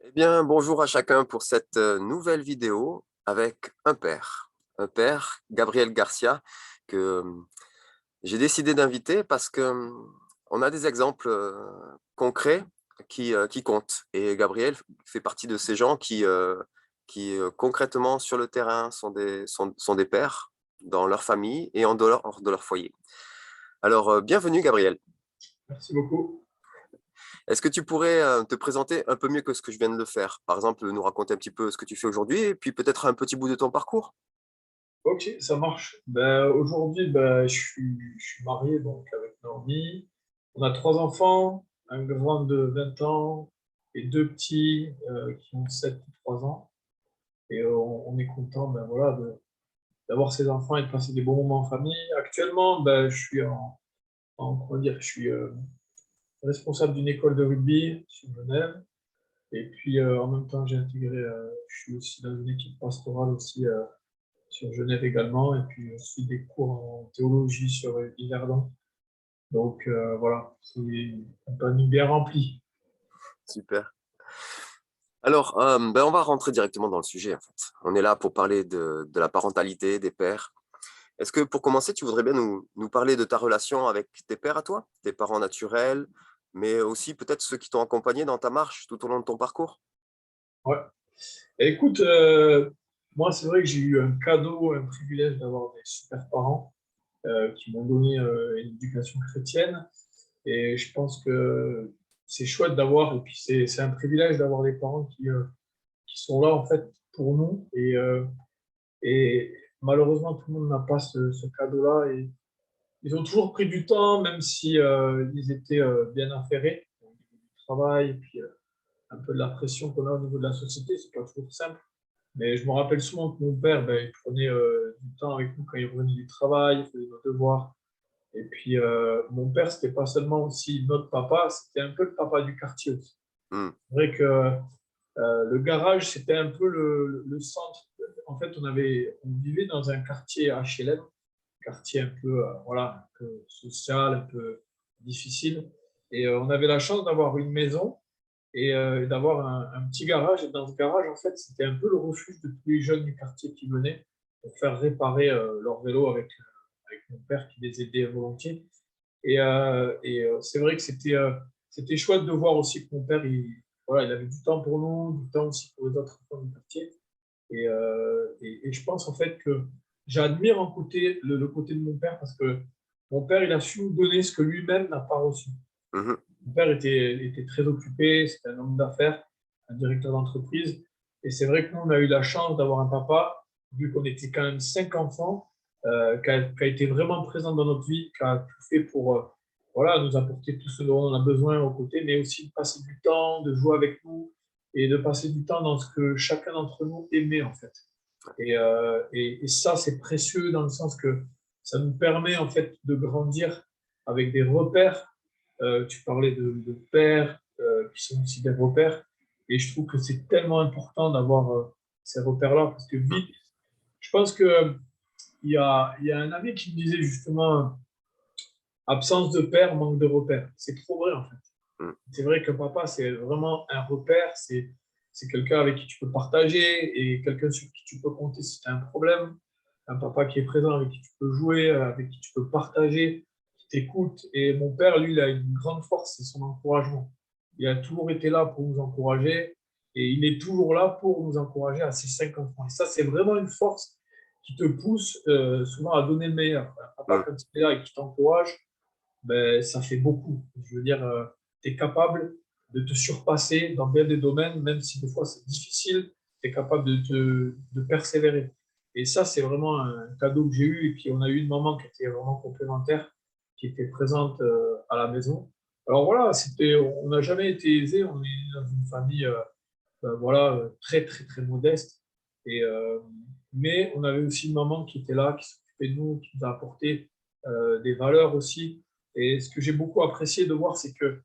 Eh bien, bonjour à chacun pour cette nouvelle vidéo avec un père, Gabriel Garcia, que j'ai décidé d'inviter parce que on a des exemples concrets qui comptent. Et Gabriel fait partie de ces gens qui concrètement sur le terrain sont des pères dans leur famille et hors de leur foyer. Alors, bienvenue Gabriel. Merci beaucoup. Est-ce que tu pourrais te présenter un peu mieux que ce que je viens de le faire? Par exemple, nous raconter un petit peu ce que tu fais aujourd'hui et puis peut-être un petit bout de ton parcours? Ok, ça marche. Aujourd'hui, je suis marié donc, avec Naomi. On a trois enfants, un grand de 20 ans et deux petits qui ont 7 et 3 ans. Et on est content voilà, d'avoir ces enfants et de passer des bons moments en famille. Actuellement, je suis comment dire, je suis responsable d'une école de rugby sur Genève. Et puis en même temps, je suis aussi dans une équipe pastorale aussi sur Genève également, et puis aussi des cours en théologie sur Yverdon. Donc voilà, c'est un planning bien rempli. Super. Alors, on va rentrer directement dans le sujet, en fait. On est là pour parler de la parentalité, des pères. Est-ce que pour commencer, tu voudrais bien nous parler de ta relation avec tes pères à toi, tes parents naturels, mais aussi peut-être ceux qui t'ont accompagné dans ta marche tout au long de ton parcours? Ouais. Et écoute, moi c'est vrai que j'ai eu un cadeau, un privilège d'avoir des super parents qui m'ont donné une éducation chrétienne. Et je pense que c'est chouette d'avoir, et puis c'est un privilège d'avoir des parents qui sont là en fait pour nous. Et malheureusement, tout le monde n'a pas ce cadeau-là. Et ils ont toujours pris du temps, même si ils étaient bien affairés au niveau du travail, et puis un peu de la pression qu'on a au niveau de la société, c'est pas toujours simple. Mais je me rappelle souvent que mon père, il prenait du temps avec nous quand il revenait du travail, il faisait nos devoirs. Et puis mon père, c'était pas seulement aussi notre papa, c'était un peu le papa du quartier aussi. Hmm. C'est vrai que le garage, c'était un peu le centre. En fait, on vivait dans un quartier HLM, quartier un peu, voilà, un peu social, un peu difficile. Et on avait la chance d'avoir une maison et d'avoir un petit garage. Et dans ce garage, en fait, c'était un peu le refuge de tous les jeunes du quartier qui venaient pour faire réparer leur vélo avec mon père qui les aidait volontiers. C'est vrai que c'était chouette de voir aussi que mon père, voilà, il avait du temps pour nous, du temps aussi pour les autres enfants du quartier. Et je pense en fait que j'admire le côté de mon père parce que mon père, il a su nous donner ce que lui-même n'a pas reçu. Mhm. Mon père était très occupé, c'était un homme d'affaires, un directeur d'entreprise. Et c'est vrai que nous, on a eu la chance d'avoir un papa, vu qu'on était quand même cinq enfants, qui a été vraiment présent dans notre vie, qui a tout fait pour voilà, nous apporter tout ce dont on a besoin aux côtés, mais aussi de passer du temps, de jouer avec nous et de passer du temps dans ce que chacun d'entre nous aimait en fait. Et ça, c'est précieux dans le sens que ça nous permet en fait de grandir avec des repères. Tu parlais de pères qui sont aussi des repères. Et je trouve que c'est tellement important d'avoir ces repères-là parce que Hmm. vite, je pense que il y a un ami qui me disait justement absence de père, manque de repères. C'est trop vrai en fait. Hmm. C'est vrai que papa, c'est vraiment un repère, c'est quelqu'un avec qui tu peux partager et quelqu'un sur qui tu peux compter si tu as un problème. Un papa qui est présent, avec qui tu peux jouer, avec qui tu peux partager, qui t'écoute. Et mon père, lui, il a une grande force, c'est son encouragement. Il a toujours été là pour nous encourager et il est toujours là pour nous encourager à ses cinq enfants. Et ça, c'est vraiment une force qui te pousse souvent à donner le meilleur. Un papa, Hmm. quand il est là et qui t'encourage, ça fait beaucoup. Je veux dire, tu es capable de te surpasser dans bien des domaines, même si des fois c'est difficile, tu es capable de persévérer. Et ça, c'est vraiment un cadeau que j'ai eu. Et puis, on a eu une maman qui était vraiment complémentaire, qui était présente à la maison. Alors voilà, on n'a jamais été aisé. On est dans une famille voilà, très, très, très modeste. Et, mais on avait aussi une maman qui était là, qui s'occupait de nous, qui nous a apporté des valeurs aussi. Et ce que j'ai beaucoup apprécié de voir, c'est que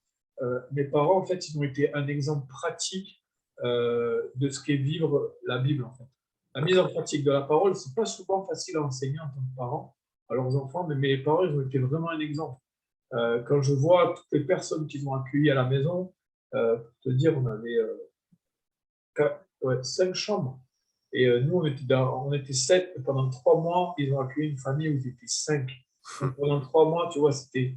mes parents, en fait, ils ont été un exemple pratique de ce qu'est vivre la Bible, en fait. La mise en pratique de la parole, c'est pas souvent facile à enseigner en tant que parent à leurs enfants, mais mes parents, ils ont été vraiment un exemple. Quand je vois toutes les personnes qu'ils ont accueillies à la maison, pour te dire, on avait ouais, 5 chambres. Et nous, on était 7. Et pendant 3 mois, ils ont accueilli une famille où ils étaient 5. Donc pendant 3 mois, tu vois, c'était.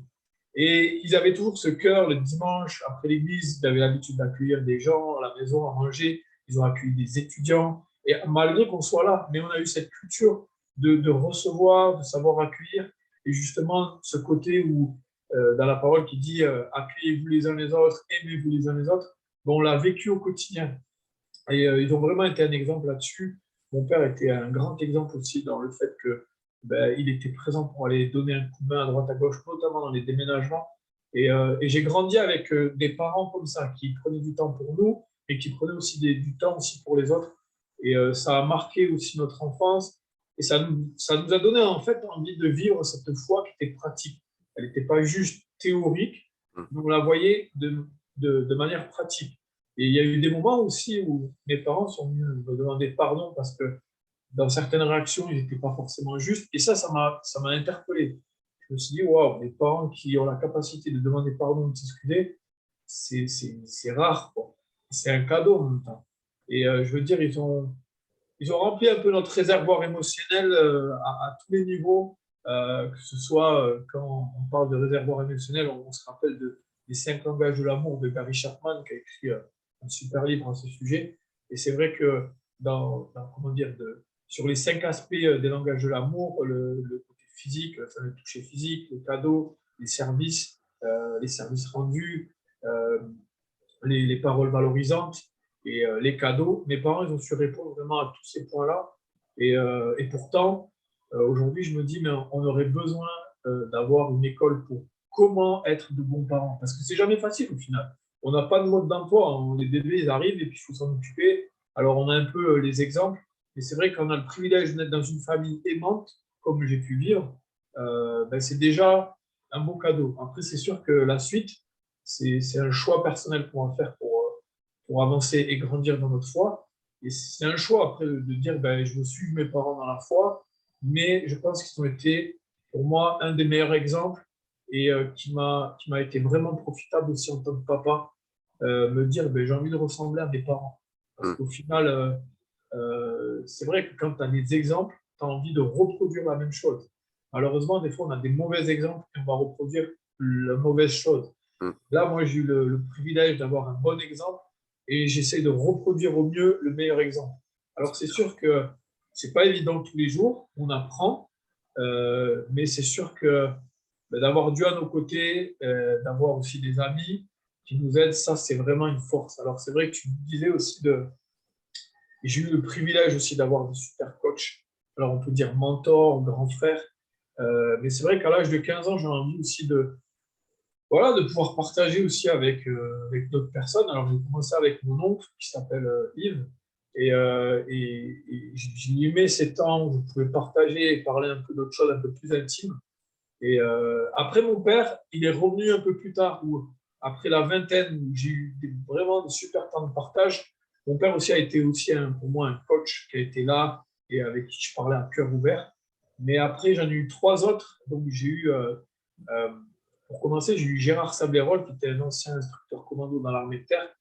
Et ils avaient toujours ce cœur le dimanche, après l'église, ils avaient l'habitude d'accueillir des gens à la maison à manger. Ils ont accueilli des étudiants. Et malgré qu'on soit là, mais on a eu cette culture de recevoir, de savoir accueillir. Et justement, ce côté où, dans la parole qui dit accueillez-vous les uns les autres, aimez-vous les uns les autres, ben, on l'a vécu au quotidien. Et ils ont vraiment été un exemple là-dessus. Mon père était un grand exemple aussi dans le fait que ben, il était présent pour aller donner un coup de main à droite à gauche, notamment dans les déménagements. Et j'ai grandi avec des parents comme ça, qui prenaient du temps pour nous, mais qui prenaient aussi du temps aussi pour les autres. Et ça a marqué aussi notre enfance. Et ça nous a donné en fait envie de vivre cette foi qui était pratique. Elle n'était pas juste théorique, mais on la voyait de manière pratique. Et il y a eu des moments aussi où mes parents sont venus me demander pardon parce que dans certaines réactions, ils n'étaient pas forcément justes. Et ça m'a interpellé. Je me suis dit, waouh, les parents qui ont la capacité de demander pardon, de s'excuser, c'est rare, quoi. C'est un cadeau en même temps. Et je veux dire, ils ont rempli un peu notre réservoir émotionnel à tous les niveaux, que ce soit quand on parle de réservoir émotionnel, on se rappelle des 5 langages de l'amour de Gary Chapman qui a écrit un super livre à ce sujet. Et c'est vrai que comment dire, sur les 5 aspects des langages de l'amour, le côté physique, enfin, le toucher physique, le cadeau, les services rendus, euh, les paroles valorisantes et les cadeaux. Mes parents, ils ont su répondre vraiment à tous ces points-là. Et pourtant, aujourd'hui, je me dis, mais on aurait besoin d'avoir une école pour comment être de bons parents. Parce que c'est jamais facile au final. On n'a pas de mode d'emploi. Les bébés, ils arrivent et puis il faut s'en occuper. Alors, on a un peu les exemples. Mais c'est vrai qu'on a le privilège d'être dans une famille aimante, comme j'ai pu vivre. Ben, c'est déjà un beau cadeau. Après, c'est sûr que la suite, c'est un choix personnel qu'on va faire pour avancer et grandir dans notre foi. Et c'est un choix après de dire, ben, je veux suivre mes parents dans la foi, mais je pense qu'ils ont été, pour moi, un des meilleurs exemples et qui m'a été vraiment profitable aussi en tant que papa, me dire, ben, j'ai envie de ressembler à mes parents. Parce qu'au final, c'est vrai que quand tu as des exemples, tu as envie de reproduire la même chose. Malheureusement, des fois, on a des mauvais exemples et on va reproduire la mauvaise chose. Là, moi, j'ai eu le privilège d'avoir un bon exemple et j'essaie de reproduire au mieux le meilleur exemple. Alors, c'est sûr que c'est pas évident tous les jours, on apprend, mais c'est sûr que ben, d'avoir Dieu à nos côtés, d'avoir aussi des amis qui nous aident, ça, c'est vraiment une force. Alors, c'est vrai que tu disais aussi j'ai eu le privilège aussi d'avoir des super coachs. Alors, on peut dire mentor, grand frère, mais c'est vrai qu'à l'âge de 15 ans, j'ai envie aussi voilà, de pouvoir partager aussi avec d'autres personnes. Alors, j'ai commencé avec mon oncle qui s'appelle Yves. Et j'ai aimé ces temps où je pouvais partager et parler un peu d'autres choses un peu plus intimes. Et après, mon père, il est revenu un peu plus tard, où, après la vingtaine, où j'ai eu vraiment de super temps de partage. Mon père aussi a été aussi pour moi un coach qui a été là et avec qui je parlais à cœur ouvert. Mais après, j'en ai eu 3 autres. Donc, j'ai eu euh, pour commencer, j'ai eu Gérard Sablérol, qui était un ancien instructeur commando dans l'armée de terre.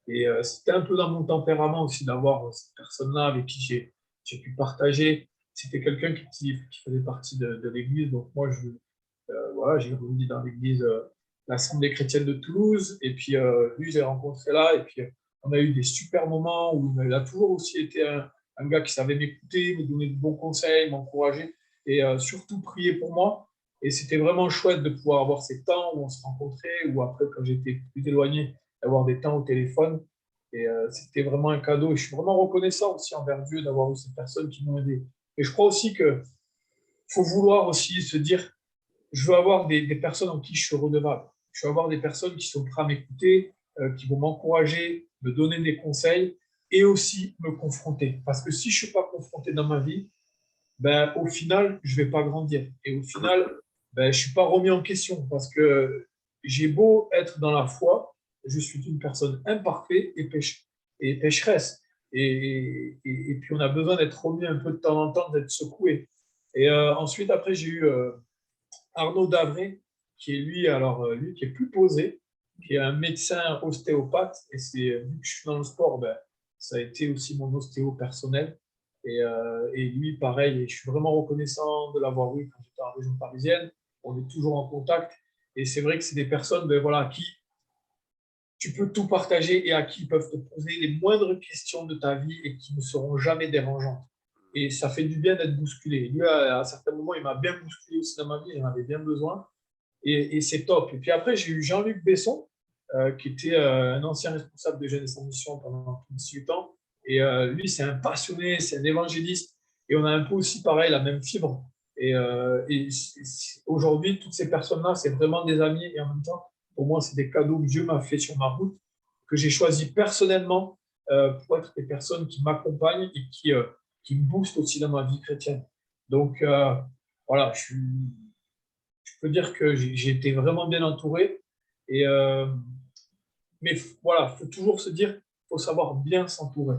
Et c'était un peu dans mon tempérament aussi d'avoir cette personne-là avec qui j'ai pu partager. C'était quelqu'un qui faisait partie de l'église. Donc moi, voilà, j'ai grandi dans l'église, l'Assemblée chrétienne de Toulouse. Et puis lui, j'ai rencontré là. Et puis on a eu des super moments où il a toujours aussi été un gars qui savait m'écouter, me donner de bons conseils, m'encourager et surtout prier pour moi. Et c'était vraiment chouette de pouvoir avoir ces temps où on se rencontrait, ou après, quand j'étais plus éloigné, d'avoir des temps au téléphone. Et c'était vraiment un cadeau. Et je suis vraiment reconnaissant aussi envers Dieu d'avoir eu ces personnes qui m'ont aidé. Et je crois aussi qu'il faut vouloir aussi se dire, je veux avoir des personnes en qui je suis redevable. Je veux avoir des personnes qui sont prêtes à m'écouter, qui vont m'encourager, me donner des conseils et aussi me confronter. Parce que si je ne suis pas confronté dans ma vie, ben, au final, je ne vais pas grandir. Et au final, ben, je ne suis pas remis en question parce que j'ai beau être dans la foi, je suis une personne imparfaite et pécheresse. Et puis, on a besoin d'être remis un peu de temps en temps, d'être secoué. Et ensuite, après, j'ai eu Arnaud Davray, qui est lui, alors lui, qui est plus posé, qui est un médecin ostéopathe. Et c'est, vu que je suis dans le sport, ben, Ça a été aussi mon ostéo personnel. Et lui, pareil, et je suis vraiment reconnaissant de l'avoir eu quand j'étais en région parisienne. On est toujours en contact. Et c'est vrai que c'est des personnes ben, voilà, à qui tu peux tout partager et à qui ils peuvent te poser les moindres questions de ta vie et qui ne seront jamais dérangeantes. Et ça fait du bien d'être bousculé. Lui, à certains moments, il m'a bien bousculé aussi dans ma vie, j'en avais bien besoin. Et c'est top. Et puis après, j'ai eu Jean-Luc Besson, qui était un ancien responsable de Jeunes et sans mission pendant 18 ans. Et lui, c'est un passionné, c'est un évangéliste. Et on a un peu aussi, pareil, la même fibre. Et aujourd'hui, toutes ces personnes-là, c'est vraiment des amis. Et en même temps, pour moi, c'est des cadeaux que Dieu m'a fait sur ma route, que j'ai choisi personnellement pour être des personnes qui m'accompagnent et qui me boostent aussi dans ma vie chrétienne. Donc, voilà, je peux dire que j'ai été vraiment bien entouré. Et, mais voilà, il faut toujours se dire, il faut savoir bien s'entourer.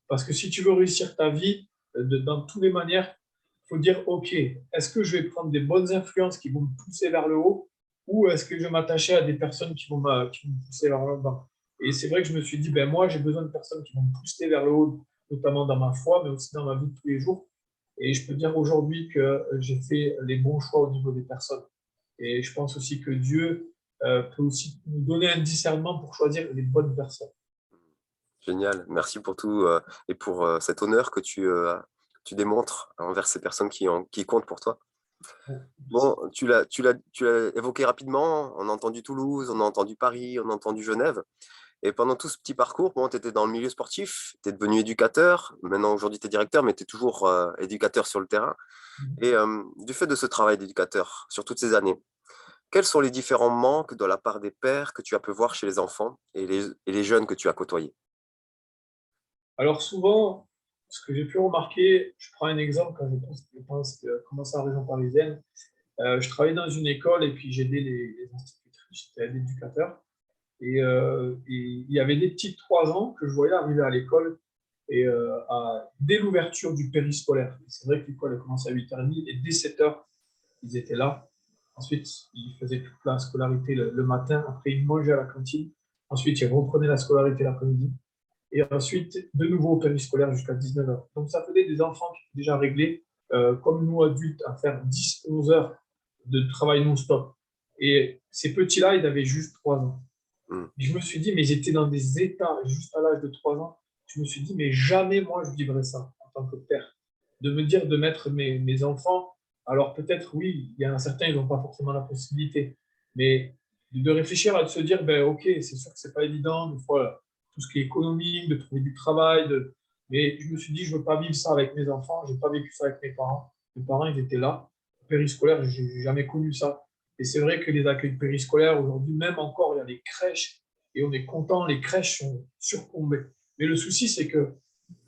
Parce que si tu veux réussir ta vie, dans toutes les manières, il faut dire, OK, est-ce que je vais prendre des bonnes influences qui vont me pousser vers le haut ou est-ce que je vais m'attacher à des personnes qui vont me pousser vers le bas? Et c'est vrai que je me suis dit, ben moi, j'ai besoin de personnes qui vont me pousser vers le haut, notamment dans ma foi, mais aussi dans ma vie de tous les jours. Et je peux dire aujourd'hui que j'ai fait les bons choix au niveau des personnes. Et je pense aussi que Dieu peut aussi nous donner un discernement pour choisir les bonnes personnes. Génial. Merci pour tout et pour cet honneur que tu démontres envers ces personnes qui comptent pour toi. Bon, tu l'as évoqué rapidement. On a entendu Toulouse, on a entendu Paris, on a entendu Genève. Et pendant tout ce petit parcours, bon, tu étais dans le milieu sportif, tu es devenu éducateur. Maintenant, aujourd'hui, tu es directeur, mais tu es toujours éducateur sur le terrain. Et du fait de ce travail d'éducateur sur toutes ces années, quels sont les différents manques de la part des pères que tu as pu voir chez les enfants et les jeunes que tu as côtoyés? Alors souvent, ce que j'ai pu remarquer, je prends un exemple quand je commençais en région parisienne. Je travaillais dans une école et puis j'aidais les institutrices, j'étais aide éducateur. Et il y avait des petits de 3 ans que je voyais arriver à l'école et dès l'ouverture du périscolaire. C'est vrai que l'école a commencé à 8h30 et dès 7h, ils étaient là. Ensuite, ils faisaient toute la scolarité le matin. Après, ils mangeaient à la cantine. Ensuite, ils reprenaient la scolarité l'après-midi. Et ensuite, de nouveau au périscolaire jusqu'à 19h. Donc, ça faisait des enfants qui étaient déjà réglés, comme nous adultes, à faire 10-11 heures de travail non-stop. Et ces petits-là, ils avaient juste 3 ans. Hmm. Et je me suis dit, mais j'étais dans des états juste à l'âge de 3 ans. Je me suis dit, mais jamais moi je vivrais ça en tant que père. De me dire de mettre mes enfants, alors peut-être oui, il y en a certains, ils n'ont pas forcément la possibilité, mais de réfléchir à se dire, ben ok, c'est sûr que c'est pas évident, des fois, tout ce qui est économique, de trouver du travail, mais je me suis dit, je veux pas vivre ça avec mes enfants, j'ai pas vécu ça avec mes parents. Mes parents, ils étaient là. Périscolaire, j'ai jamais connu ça. Et c'est vrai que les accueils périscolaires, aujourd'hui, même encore, il y a des crèches et on est content, les crèches sont surplombées. Mais le souci, c'est que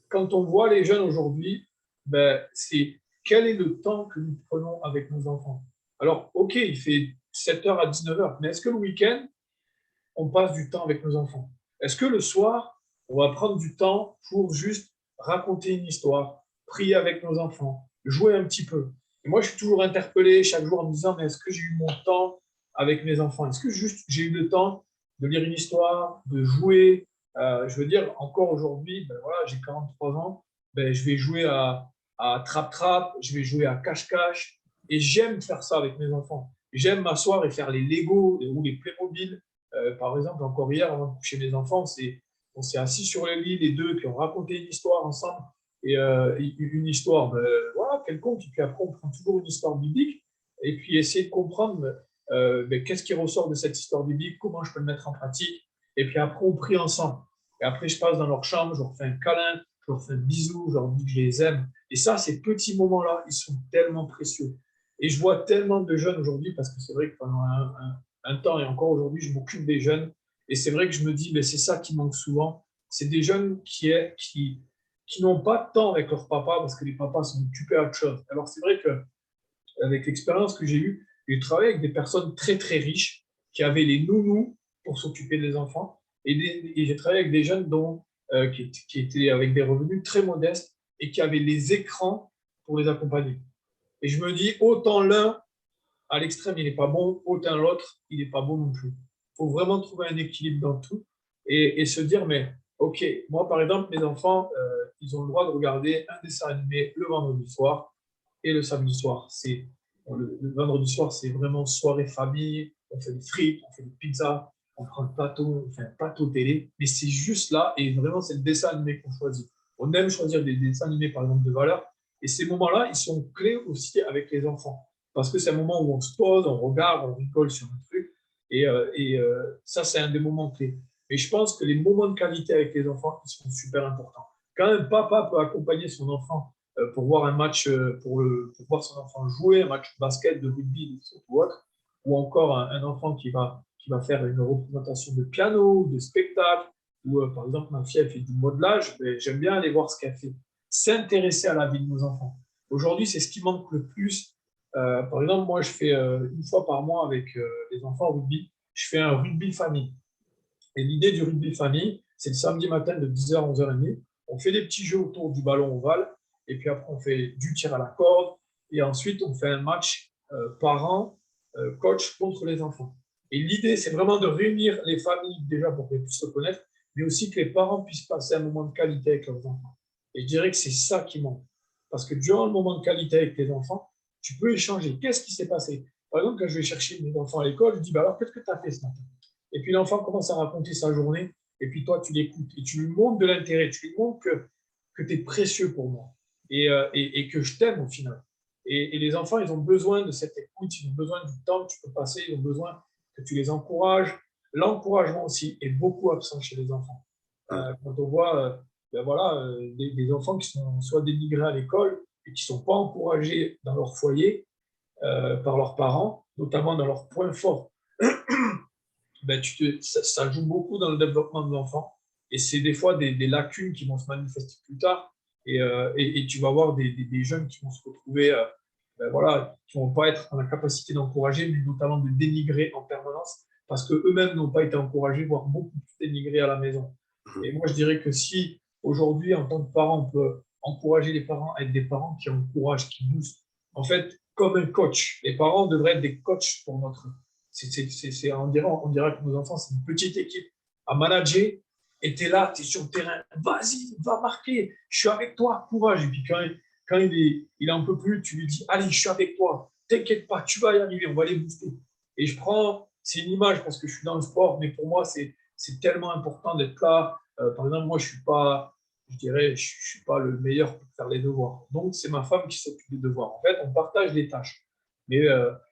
quand on voit les jeunes aujourd'hui, ben, c'est quel est le temps que nous prenons avec nos enfants. Alors, OK, il fait 7h à 19h, mais est-ce que le week-end, on passe du temps avec nos enfants? Est-ce que le soir, on va prendre du temps pour juste raconter une histoire, prier avec nos enfants, jouer un petit peu? Et moi, je suis toujours interpellé chaque jour en me disant, mais est-ce que j'ai eu mon temps avec mes enfants? Est-ce que juste j'ai eu le temps de lire une histoire, de jouer? Je veux dire, encore aujourd'hui, ben voilà, j'ai 43 ans, ben, je vais jouer à trap-trap, je vais jouer à cache-cache, et j'aime faire ça avec mes enfants. J'aime m'asseoir et faire les Lego ou les Playmobil. Par exemple, encore hier, avant de coucher mes enfants, on s'est assis sur le lit, les deux, puis on racontait une histoire ensemble. Et une histoire, ben, voilà, quelconque. Et puis après, on prend toujours une histoire biblique et puis essayer de comprendre ben, qu'est-ce qui ressort de cette histoire biblique, comment je peux le mettre en pratique. Et puis après, on prie ensemble. Et après, je passe dans leur chambre, je leur fais un câlin, je leur fais un bisou, je leur dis que je les aime. Et ça, ces petits moments-là, ils sont tellement précieux. Et je vois tellement de jeunes aujourd'hui, parce que c'est vrai que pendant un temps et encore aujourd'hui, je m'occupe des jeunes. Et c'est vrai que je me dis, mais c'est ça qui manque souvent. C'est des jeunes qui n'ont pas de temps avec leur papa parce que les papas sont occupés à autre chose. Alors c'est vrai que avec l'expérience que j'ai eue, j'ai travaillé avec des personnes très très riches qui avaient les nounous pour s'occuper des enfants. Et j'ai travaillé avec des jeunes qui étaient avec des revenus très modestes et qui avaient les écrans pour les accompagner. Et je me dis, autant l'un à l'extrême, il n'est pas bon, autant l'autre, il n'est pas bon non plus. Il faut vraiment trouver un équilibre dans tout et se dire, mais Ok, moi par exemple, mes enfants, ils ont le droit de regarder un dessin animé le vendredi soir et le samedi soir. Le vendredi soir, c'est vraiment soirée famille, on fait des frites, on fait des pizzas, on prend le plateau, on fait un plateau télé, mais c'est juste là et vraiment c'est le dessin animé qu'on choisit. On aime choisir des dessins animés par exemple de valeur et ces moments-là, ils sont clés aussi avec les enfants parce que c'est un moment où on se pose, on regarde, on rigole sur un truc ça, c'est un des moments clés. Et je pense que les moments de qualité avec les enfants, ils sont super importants. Quand un papa peut accompagner son enfant pour voir un match, pour voir son enfant jouer, un match de basket, de rugby, de foot ou autre, ou encore un enfant qui va faire une représentation de piano, de spectacle, ou par exemple ma fille elle fait du modelage, ben, j'aime bien aller voir ce qu'elle fait, s'intéresser à la vie de nos enfants. Aujourd'hui, c'est ce qui manque le plus. Par exemple, moi, je fais une fois par mois avec les enfants au rugby, je fais un rugby famille. Et l'idée du rugby famille, c'est le samedi matin de 10h à 11h30. On fait des petits jeux autour du ballon ovale, et puis après, on fait du tir à la corde, et ensuite, on fait un match parents-coach contre les enfants. Et l'idée, c'est vraiment de réunir les familles, déjà pour qu'elles puissent se connaître, mais aussi que les parents puissent passer un moment de qualité avec leurs enfants. Et je dirais que c'est ça qui manque. Parce que durant le moment de qualité avec les enfants, tu peux échanger. Qu'est-ce qui s'est passé? Par exemple, quand je vais chercher mes enfants à l'école, je dis, bah alors, qu'est-ce que tu as fait ce matin? Et puis l'enfant commence à raconter sa journée, et puis toi, tu l'écoutes, et tu lui montres de l'intérêt, tu lui montres que tu es précieux pour moi, et que je t'aime au final. Et les enfants, ils ont besoin de cette écoute, ils ont besoin du temps que tu peux passer, ils ont besoin que tu les encourages. L'encouragement aussi est beaucoup absent chez les enfants. Quand on voit ben voilà, des enfants qui sont soit dénigrés à l'école et qui ne sont pas encouragés dans leur foyer par leurs parents, notamment dans leurs points forts, ben, ça joue beaucoup dans le développement de l'enfant. Et c'est des fois des lacunes qui vont se manifester plus tard. Et tu vas voir des jeunes qui vont se retrouver, ben voilà, qui ne vont pas être en la capacité d'encourager, mais notamment de dénigrer en permanence, parce qu'eux-mêmes n'ont pas été encouragés, voire beaucoup plus dénigrés à la maison. Et moi, je dirais que si aujourd'hui, en tant que parent, on peut encourager les parents à être des parents qui encouragent, qui boostent, en fait, comme un coach, les parents devraient être des coachs pour notre on dirait que nos enfants, c'est une petite équipe à manager. Et tu es là, tu es sur le terrain, vas-y, va marquer, je suis avec toi, courage. Et puis quand il en peut plus, tu lui dis, allez, je suis avec toi, t'inquiète pas, tu vas y arriver, on va les booster. Et c'est une image parce que je suis dans le sport, mais pour moi, c'est tellement important d'être là. Par exemple, moi, je dirais, je suis pas le meilleur pour faire les devoirs. Donc, c'est ma femme qui s'occupe des devoirs. En fait, on partage les tâches. Mais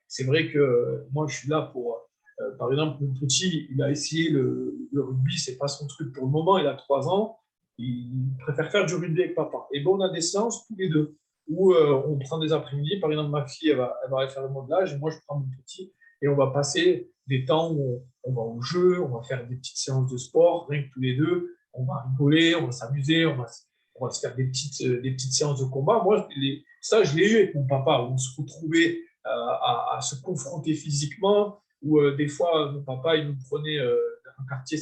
c'est vrai que moi, je suis là pour. Par exemple, mon petit, il a essayé le rugby, c'est pas son truc pour le moment, il a 3 ans, il préfère faire du rugby avec papa. Et bon, on a des séances tous les deux où on prend des après-midi. Par exemple, ma fille, elle va aller faire le modelage et moi, je prends mon petit et on va passer des temps où on va au jeu, on va faire des petites séances de sport, rien que tous les deux. On va rigoler, on va s'amuser, on va se faire des petites séances de combat. Moi, ça, je l'ai eu avec mon papa, où on se retrouvait à se confronter physiquement, où des fois, mon papa, il nous prenait dans un quartier,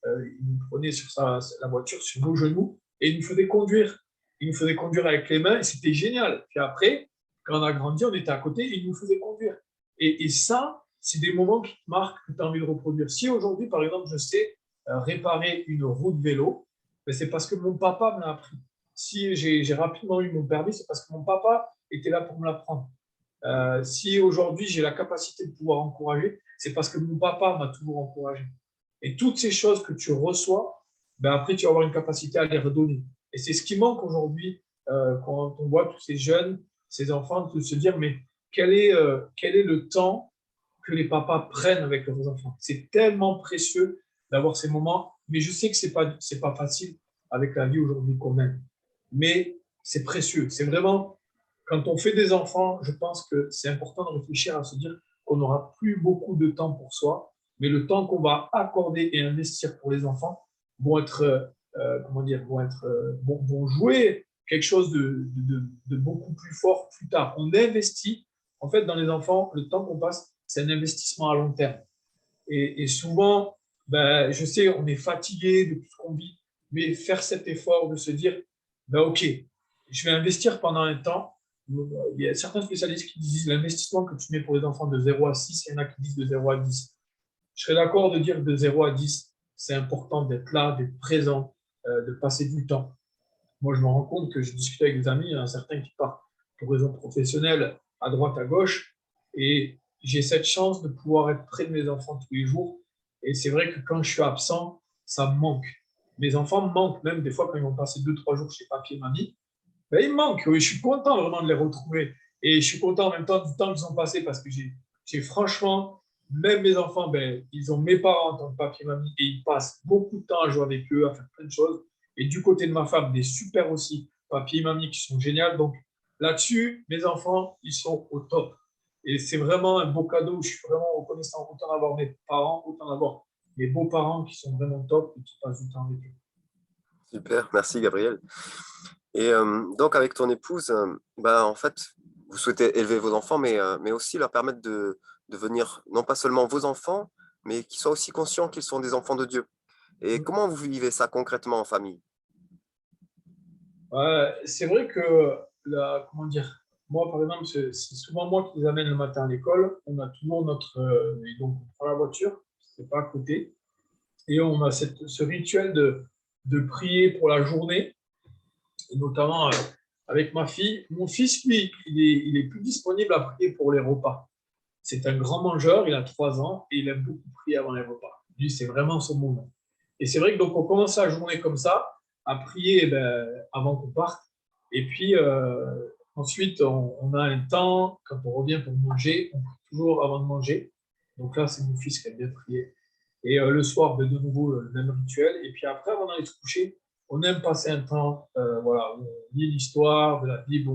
il nous prenait sur la voiture, sur nos genoux, et il nous faisait conduire. Il nous faisait conduire avec les mains, et c'était génial. Puis après, quand on a grandi, on était à côté, et il nous faisait conduire. Et ça, c'est des moments qui te marquent, que tu as envie de reproduire. Si aujourd'hui, par exemple, je sais réparer une roue de vélo, ben c'est parce que mon papa me l'a appris. Si j'ai rapidement eu mon permis, c'est parce que mon papa était là pour me l'apprendre. Si aujourd'hui j'ai la capacité de pouvoir encourager, c'est parce que mon papa m'a toujours encouragé. Et toutes ces choses que tu reçois, ben après tu vas avoir une capacité à les redonner. Et c'est ce qui manque aujourd'hui quand on voit tous ces jeunes, ces enfants, de se dire mais quel est le temps que les papas prennent avec leurs enfants? C'est tellement précieux d'avoir ces moments, mais je sais que c'est pas facile avec la vie aujourd'hui qu'on mène. Mais c'est précieux. C'est vraiment quand on fait des enfants, je pense que c'est important de réfléchir à se dire qu'on n'aura plus beaucoup de temps pour soi, mais le temps qu'on va accorder et investir pour les enfants vont être, comment dire, vont jouer quelque chose de beaucoup plus fort plus tard. On investit, en fait, dans les enfants, le temps qu'on passe, c'est un investissement à long terme. Et souvent, ben, je sais, on est fatigué de tout ce qu'on vit, mais faire cet effort de se dire, ben, OK, je vais investir pendant un temps. Il y a certains spécialistes qui disent l'investissement que tu mets pour les enfants de 0 à 6, il y en a qui disent de 0 à 10. Je serais d'accord de dire de 0 à 10. c'est important d'être là, d'être présent, de passer du temps. Moi, je me rends compte que je discute avec des amis, il y en a certains qui partent pour raisons professionnelles à droite, à gauche, et j'ai cette chance de pouvoir être près de mes enfants tous les jours. Et c'est vrai que quand je suis absent, ça me manque. Mes enfants me manquent, même des fois quand ils vont passer 2, 3 jours chez papy et mamie, ben, ils me manquent. Oui, je suis content vraiment de les retrouver. Et je suis content en même temps du temps qu'ils ont passé parce que j'ai franchement, même mes enfants, ben, ils ont mes parents en tant que papi et mamie et ils passent beaucoup de temps à jouer avec eux, à faire plein de choses. Et du côté de ma femme, des super aussi, papi et mamie qui sont géniaux. Donc là-dessus, mes enfants, ils sont au top. Et c'est vraiment un beau cadeau. Je suis vraiment reconnaissant autant d'avoir mes parents, autant d'avoir mes beaux-parents qui sont vraiment top et qui passent du temps avec eux. Super, merci Gabriel. Et donc avec ton épouse, bah, en fait, vous souhaitez élever vos enfants, mais aussi leur permettre de devenir non pas seulement vos enfants, mais qu'ils soient aussi conscients qu'ils sont des enfants de Dieu. Et comment vous vivez ça concrètement en famille? C'est vrai que, comment dire, moi, par exemple, c'est souvent moi qui les amène le matin à l'école. On a toujours et donc on prend la voiture, c'est pas à côté, et on a ce rituel de prier pour la journée, et notamment avec ma fille. Mon fils, lui, il est plus disponible à prier pour les repas. C'est un grand mangeur, il a 3 ans, et il aime beaucoup prier avant les repas. Lui, c'est vraiment son moment. Et c'est vrai que donc on commence la journée comme ça, à prier ben, avant qu'on parte. Et puis ensuite, on a un temps, quand on revient pour manger, on prie toujours avant de manger. Donc là, c'est mon fils qui aime bien prier. Et le soir, ben, de nouveau, le même rituel. Et puis après, avant d'aller se coucher, on aime passer un temps, voilà, où on lit l'histoire de la Bible,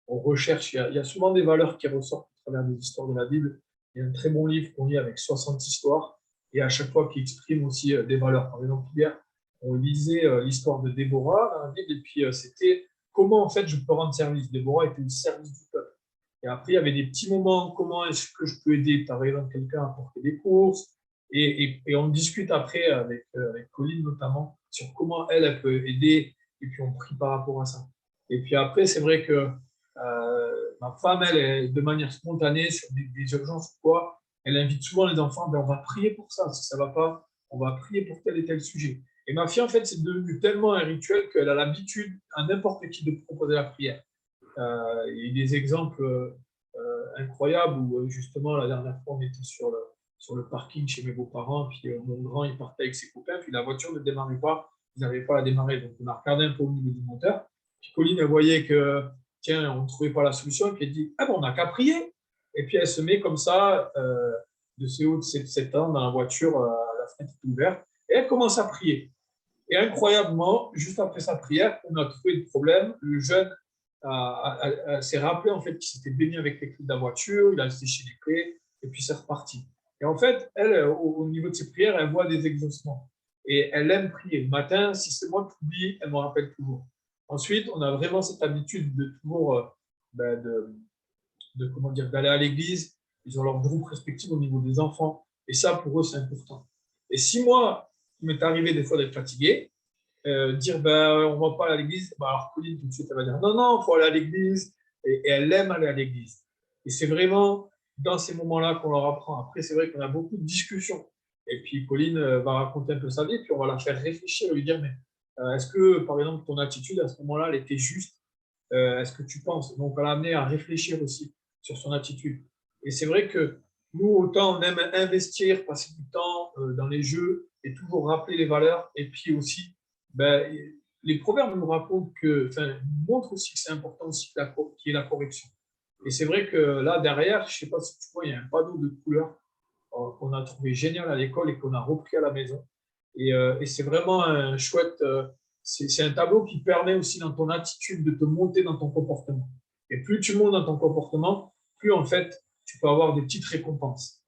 on recherche. Il y a souvent des valeurs qui ressortent à travers des histoires de la Bible. Il y a un très bon livre qu'on lit avec 60 histoires et à chaque fois qui exprime aussi des valeurs. Par exemple, hier, on lisait l'histoire de Déborah dans la Bible et puis c'était comment en fait je peux rendre service. Déborah était au service du peuple. Et après, il y avait des petits moments, comment est-ce que je peux aider, par exemple, quelqu'un à porter des courses. Et on discute après avec Colline notamment sur comment elle peut aider et puis on prie par rapport à ça. Et puis après, c'est vrai que ma femme, elle, de manière spontanée, sur des urgences ou quoi, elle invite souvent les enfants, ben, on va prier pour ça, si ça ne va pas, on va prier pour tel et tel sujet. Et ma fille, en fait, c'est devenu tellement un rituel qu'elle a l'habitude à n'importe qui de proposer la prière. Il y a des exemples incroyables où justement la dernière fois on était sur le parking chez mes beaux-parents, puis mon grand il partait avec ses copains, puis la voiture ne démarrait pas, ils n'arrivaient pas à la démarrer, donc on a regardé un peu au niveau du moteur, puis Colline elle voyait que tiens on ne trouvait pas la solution, et puis elle dit ah ben on n'a qu'à prier, et puis elle se met comme ça de ses hauts de 7 ans dans la voiture, la fenêtre est ouverte, et elle commence à prier. Et incroyablement, juste après sa prière, on a trouvé le problème. Le jeune s'est rappelé en fait qu'il s'était baigné avec les clés de la voiture, il a séché les clés, et puis c'est reparti. Et en fait, elle, au niveau de ses prières, elle voit des exaucements. Et elle aime prier. Le matin, si c'est moi qui oublie, elle me rappelle toujours. Ensuite, on a vraiment cette habitude de toujours ben, comment dire, d'aller à l'église. Ils ont leur groupe respectif au niveau des enfants. Et ça, pour eux, c'est important. Et si moi, il m'est arrivé des fois d'être fatigué, dire ben, on va pas aller à l'église, ben, alors Pauline tout de suite elle va dire non, non, il faut aller à l'église, et elle aime aller à l'église. Et c'est vraiment dans ces moments-là qu'on leur apprend. Après, c'est vrai qu'on a beaucoup de discussions. Et puis Pauline va raconter un peu sa vie, puis on va la faire réfléchir, lui dire mais est-ce que par exemple ton attitude à ce moment-là, elle était juste est-ce que tu penses? Donc, on l'a amené à réfléchir aussi sur son attitude. Et c'est vrai que nous, autant on aime investir, passer du temps dans les jeux et toujours rappeler les valeurs. Et puis aussi, ben, les proverbes nous racontent enfin, nous montrent aussi que c'est important aussi qu'il y ait la correction. Et c'est vrai que là, derrière, je ne sais pas si tu vois, il y a un panneau de couleurs qu'on a trouvé génial à l'école et qu'on a repris à la maison. Et c'est vraiment un chouette. C'est un tableau qui permet aussi dans ton attitude de te monter dans ton comportement. Et plus tu montes dans ton comportement, plus en fait tu peux avoir des petites récompenses.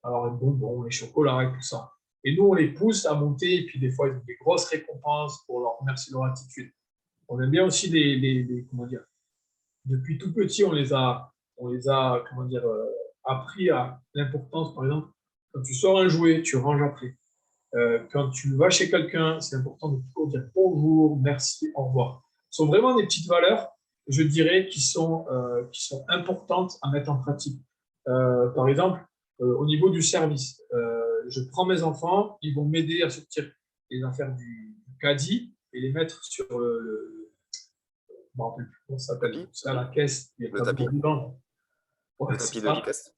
Alors les bonbons, les chocolats et tout ça. Et nous, on les pousse à monter et puis des fois, ils ont des grosses récompenses pour leur remercier de leur attitude. On aime bien aussi comment dire, depuis tout petit, on les a comment dire, appris à l'importance, par exemple, quand tu sors un jouet, tu ranges après. Quand tu vas chez quelqu'un, c'est important de toujours dire bonjour, merci, au revoir. Ce sont vraiment des petites valeurs, je dirais, qui sont importantes à mettre en pratique. Par exemple, au niveau du service, je prends mes enfants, ils vont m'aider à sortir les affaires du caddie et les mettre sur je me rappelle plus comment ça s'appelle, Tapis, c'est à la caisse, il y a le pas de tapis, roulant. Ouais, le c'est tapis de ça. caisse.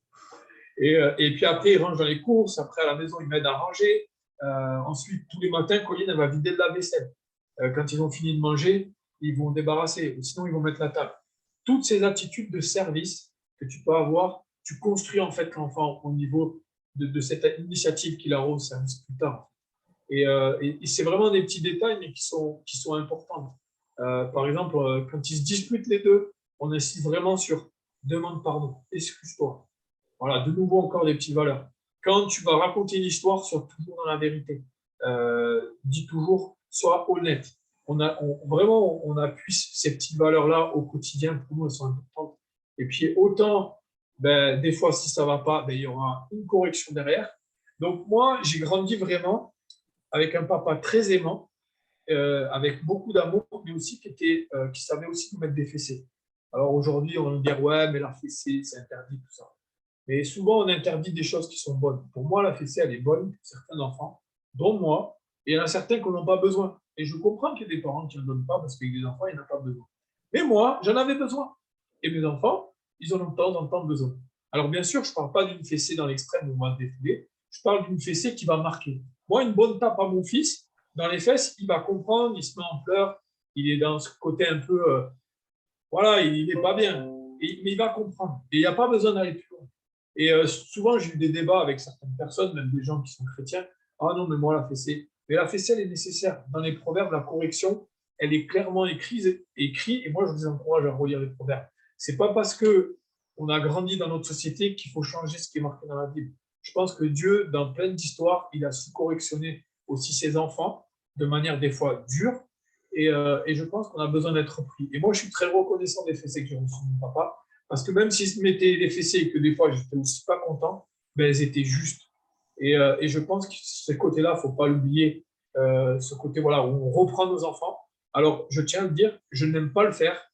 Et puis après, ils rangent dans les courses. Après, à la maison, ils m'aident à ranger. Ensuite, tous les matins, Colline, elle va vider de la vaisselle. Quand ils ont fini de manger, ils vont débarrasser. Ou sinon, ils vont mettre la table. Toutes ces attitudes de service que tu peux avoir, tu construis en fait l'enfant au niveau de cette initiative qu'il aura au service plus tard. Et c'est vraiment des petits détails, mais qui sont importants. Par exemple, quand ils se disputent les deux, on insiste vraiment sur demande pardon, excuse-toi. Voilà, de nouveau encore des petites valeurs. Quand tu vas raconter une histoire, sois toujours dans la vérité. Dis toujours, sois honnête. Vraiment, on appuie ces petites valeurs-là au quotidien. Pour nous, elles sont importantes. Et puis, autant, ben, des fois, si ça ne va pas, ben, il y aura une correction derrière. Donc, moi, j'ai grandi vraiment avec un papa très aimant, avec beaucoup d'amour, mais aussi qui savait aussi nous mettre des fessées. Alors aujourd'hui, on va nous dire, ouais, mais la fessée, c'est interdit, tout ça. Mais souvent, on interdit des choses qui sont bonnes. Pour moi, la fessée, elle est bonne pour certains enfants, dont moi, et il y en a certains qui n'en ont pas besoin. Et je comprends qu'il y ait des parents qui ne donnent pas parce qu'avec des enfants, il n'en a pas besoin. Mais moi, j'en avais besoin. Et mes enfants, ils en ont de temps en temps besoin. Alors, bien sûr, je ne parle pas d'une fessée dans l'extrême où on va défiler. Je parle d'une fessée qui va marquer. Moi, une bonne tape à mon fils, dans les fesses, il va comprendre, il se met en pleurs, il est dans ce côté un peu, voilà, il n'est pas bien. Mais il va comprendre. Et il n'y a pas besoin d'aller plus loin. Et souvent, j'ai eu des débats avec certaines personnes, même des gens qui sont chrétiens. Ah non, mais moi, la fessée. Mais la fessée, elle est nécessaire. Dans les proverbes, la correction, elle est clairement écrite, et moi, je vous encourage à relire les proverbes. C'est pas parce que on a grandi dans notre société qu'il faut changer ce qui est marqué dans la Bible. Je pense que Dieu, dans plein d'histoires, il a su correctionner aussi ses enfants de manière des fois dure. Et je pense qu'on a besoin d'être pris. Et moi, je suis très reconnaissant des fessées que j'ai reçues de mon papa. Parce que même s'ils se mettaient les fessées et que des fois, j'étais aussi pas content, ben, elles étaient justes. Et je pense que ce côté-là, il ne faut pas l'oublier. Ce côté voilà, où on reprend nos enfants. Alors, je tiens à le dire, je n'aime pas le faire,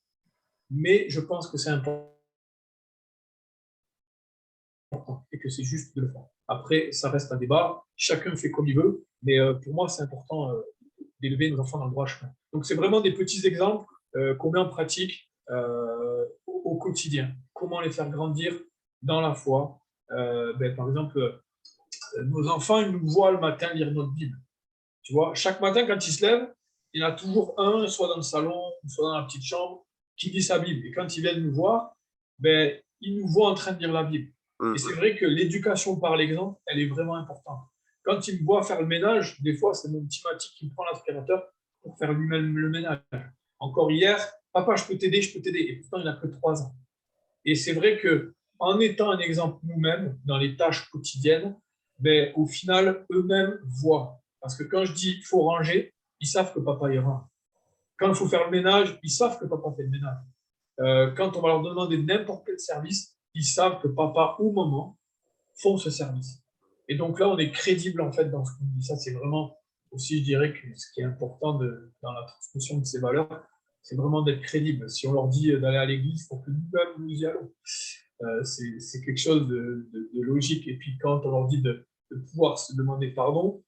mais je pense que c'est important et que c'est juste de le faire. Après, ça reste un débat. Chacun fait comme il veut, mais pour moi, c'est important d'élever nos enfants dans le droit chemin. Donc, c'est vraiment des petits exemples qu'on met en pratique au quotidien. Comment les faire grandir dans la foi. Ben, par exemple, nos enfants, ils nous voient le matin lire notre Bible. Tu vois, chaque matin, quand ils se lèvent, il y en a toujours un, soit dans le salon, soit dans la petite chambre, qui lit sa Bible. Et quand ils viennent nous voir, ben, ils nous voient en train de lire la Bible. Et c'est vrai que l'éducation par l'exemple, elle est vraiment importante. Quand ils me voient faire le ménage, des fois, c'est mon petit Mathis qui me prend l'aspirateur pour faire lui-même le ménage. Encore hier, papa, je peux t'aider, je peux t'aider. Et pourtant, il n'a que 3 ans. Et c'est vrai que en étant un exemple nous-mêmes dans les tâches quotidiennes, ben, au final, eux-mêmes voient. Parce que quand je dis il faut ranger, ils savent que papa y range. Quand il faut faire le ménage, ils savent que papa fait le ménage. Quand on va leur demander n'importe quel service, ils savent que papa ou maman font ce service. Et donc là, on est crédible en fait dans ce qu'on dit. Ça, c'est vraiment aussi, je dirais, que ce qui est important dans la transmission de ces valeurs, c'est vraiment d'être crédible. Si on leur dit d'aller à l'église, il faut que nous-mêmes nous y allons. C'est quelque chose de logique. Et puis quand on leur dit de pouvoir se demander pardon,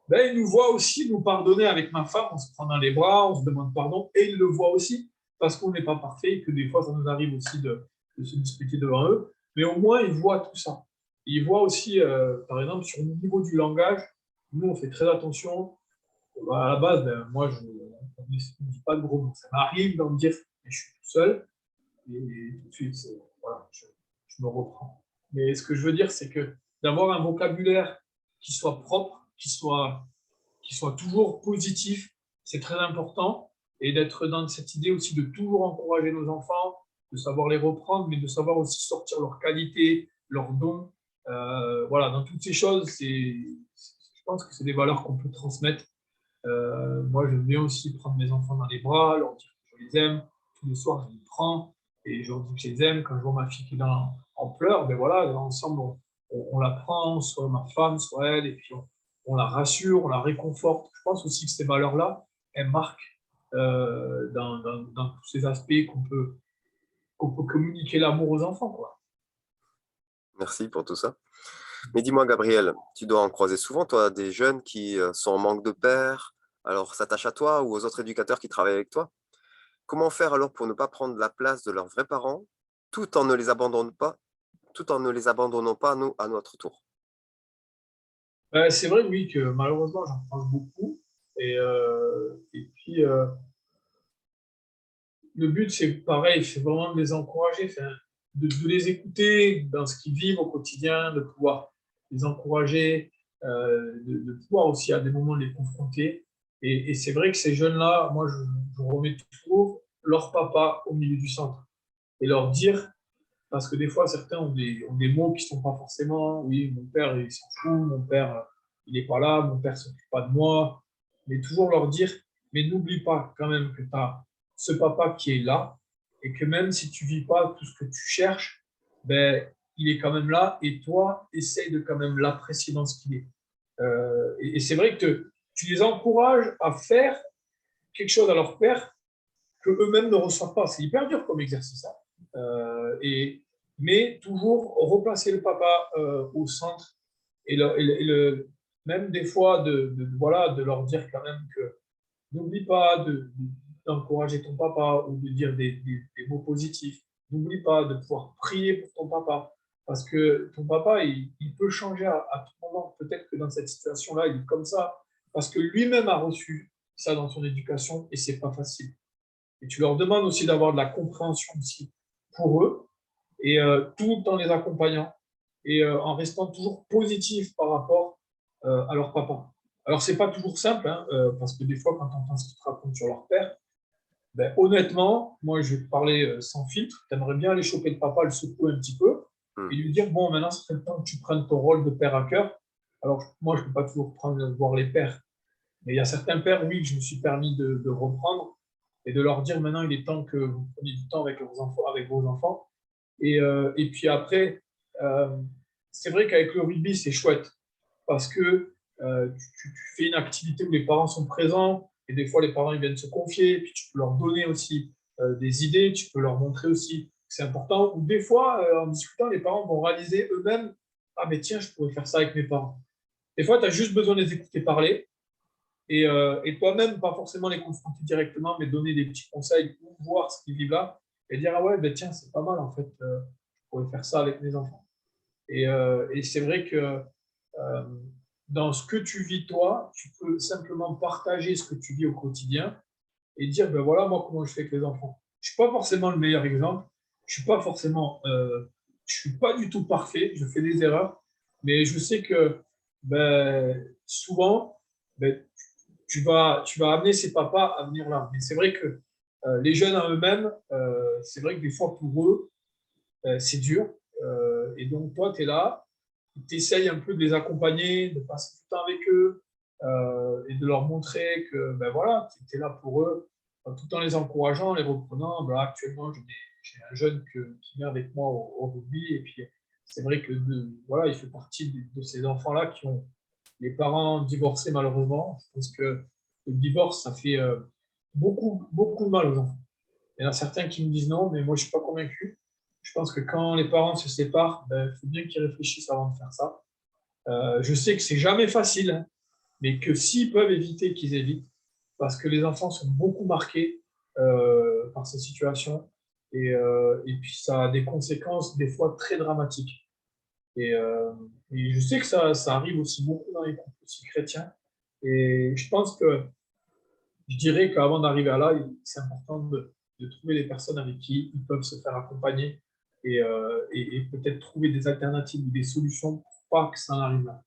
ben, ils nous voient aussi nous pardonner avec ma femme, on se prend dans les bras, on se demande pardon, et ils le voient aussi, parce qu'on n'est pas parfait, et que des fois, ça nous arrive aussi de se disputer devant eux, mais au moins, ils voient tout ça. Ils voient aussi, par exemple, sur le niveau du langage, nous, on fait très attention. À la base, ben, moi, je ne dis pas de gros mots. Ça m'arrive d'en dire, mais je suis tout seul, et tout de suite, voilà, je me reprends. Mais ce que je veux dire, c'est que d'avoir un vocabulaire qui soit propre, qui soit toujours positif, c'est très important. Et d'être dans cette idée aussi de toujours encourager nos enfants, de savoir les reprendre, mais de savoir aussi sortir leurs qualités, leurs dons. Voilà, dans toutes ces choses, je pense que c'est des valeurs qu'on peut transmettre. Moi, j'aime bien aussi prendre mes enfants dans les bras, leur dire que je les aime. Tous les soirs, je les prends et je leur dis que je les aime. Quand je vois ma fille qui est en pleurs, ben voilà, ensemble, on la prend, soit ma femme, soit elle, et puis on la rassure, on la réconforte. Je pense aussi que ces valeurs-là, elles marquent dans tous ces aspects qu'on peut communiquer l'amour aux enfants, quoi. Merci pour tout ça. Mais dis-moi, Gabriel, tu dois en croiser souvent, toi, des jeunes qui sont en manque de père, alors s'attachent à toi ou aux autres éducateurs qui travaillent avec toi. Comment faire alors pour ne pas prendre la place de leurs vrais parents, tout en ne les abandonnant pas, tout en ne les abandonnant pas, nous, à notre tour? C'est vrai, oui, que malheureusement, j'en pense beaucoup. Et puis, le but, c'est pareil, c'est vraiment de les encourager, enfin, de les écouter dans ce qu'ils vivent au quotidien, de pouvoir les encourager, de pouvoir aussi à des moments les confronter. Et c'est vrai que ces jeunes-là, moi, je remets toujours leur papa au milieu du centre et leur dire, parce que des fois, certains ont des mots qui ne sont pas forcément, oui, mon père, il s'en fout, mon père, il n'est pas là, mon père ne s'occupe pas de moi, mais toujours leur dire, mais n'oublie pas quand même que tu as ce papa qui est là, et que même si tu ne vis pas tout ce que tu cherches, ben, il est quand même là, et toi, essaye de quand même l'apprécier dans ce qu'il est. Et c'est vrai que tu les encourages à faire quelque chose à leur père que eux-mêmes ne reçoivent pas. C'est hyper dur comme exercice. Hein. Mais toujours replacer le papa au centre même des fois voilà, de leur dire quand même que n'oublie pas d'encourager ton papa ou de dire des mots positifs. N'oublie pas de pouvoir prier pour ton papa. Parce que ton papa, il peut changer à tout moment. Peut-être que dans cette situation-là, il est comme ça. Parce que lui-même a reçu ça dans son éducation et c'est pas facile. Et tu leur demandes aussi d'avoir de la compréhension aussi pour eux, et tout en les accompagnant et en restant toujours positif par rapport à leur papa. Alors, c'est pas toujours simple, hein, parce que des fois, quand on entend ce qu'ils te racontent sur leur père, ben, honnêtement, moi, je vais te parler sans filtre. Tu aimerais bien aller choper le papa, le secouer un petit peu Hmm. et lui dire, bon, maintenant, c'est le temps que tu prennes ton rôle de père à cœur. Alors, moi, je ne peux pas toujours voir les pères, mais il y a certains pères, oui, que je me suis permis de reprendre et de leur dire maintenant, il est temps que vous preniez du temps avec vos enfants. Avec vos enfants. Et puis après, euh, c'est vrai qu'avec le rugby, c'est chouette parce que tu fais une activité où les parents sont présents et des fois, les parents ils viennent se confier, puis tu peux leur donner aussi des idées, tu peux leur montrer aussi que c'est important. Ou des fois, en discutant, les parents vont réaliser eux-mêmes, ah mais tiens, je pourrais faire ça avec mes parents. Des fois, tu as juste besoin de les écouter parler et toi-même, pas forcément les confronter directement, mais donner des petits conseils pour voir ce qu'ils vivent là et dire, ah ouais, ben tiens, c'est pas mal en fait, je pourrais faire ça avec mes enfants. Et c'est vrai que dans ce que tu vis toi, tu peux simplement partager ce que tu vis au quotidien et dire, ben voilà, moi, comment je fais avec les enfants. Je ne suis pas forcément le meilleur exemple, je suis pas du tout parfait, je fais des erreurs, mais je sais que ben, souvent, ben, tu vas amener ces papas à venir là. Mais c'est vrai que les jeunes en eux-mêmes, c'est vrai que des fois pour eux, c'est dur. Et donc toi, tu es là, tu essayes un peu de les accompagner, de passer du temps avec eux et de leur montrer que ben voilà, tu es là pour eux, tout en les encourageant, les reprenant. Ben, actuellement, j'ai un jeune qui vient avec moi au rugby et puis c'est vrai que voilà, il fait partie de ces enfants-là qui ont les parents divorcés malheureusement. Je pense que le divorce, ça fait beaucoup de mal aux enfants. Il y en a certains qui me disent non, mais moi je ne suis pas convaincu. Je pense que quand les parents se séparent, ben, il faut bien qu'ils réfléchissent avant de faire ça. Je sais que c'est jamais facile, hein, mais que s'ils peuvent éviter, qu'ils évitent, parce que les enfants sont beaucoup marqués par ces situations et puis ça a des conséquences des fois très dramatiques. Et, euh, et je sais que ça arrive aussi beaucoup dans les couples aussi chrétiens. Et je pense que je dirais qu'avant d'arriver à là, c'est important de trouver des personnes avec qui ils peuvent se faire accompagner et peut-être trouver des alternatives ou des solutions pour pas que ça n'arrive là.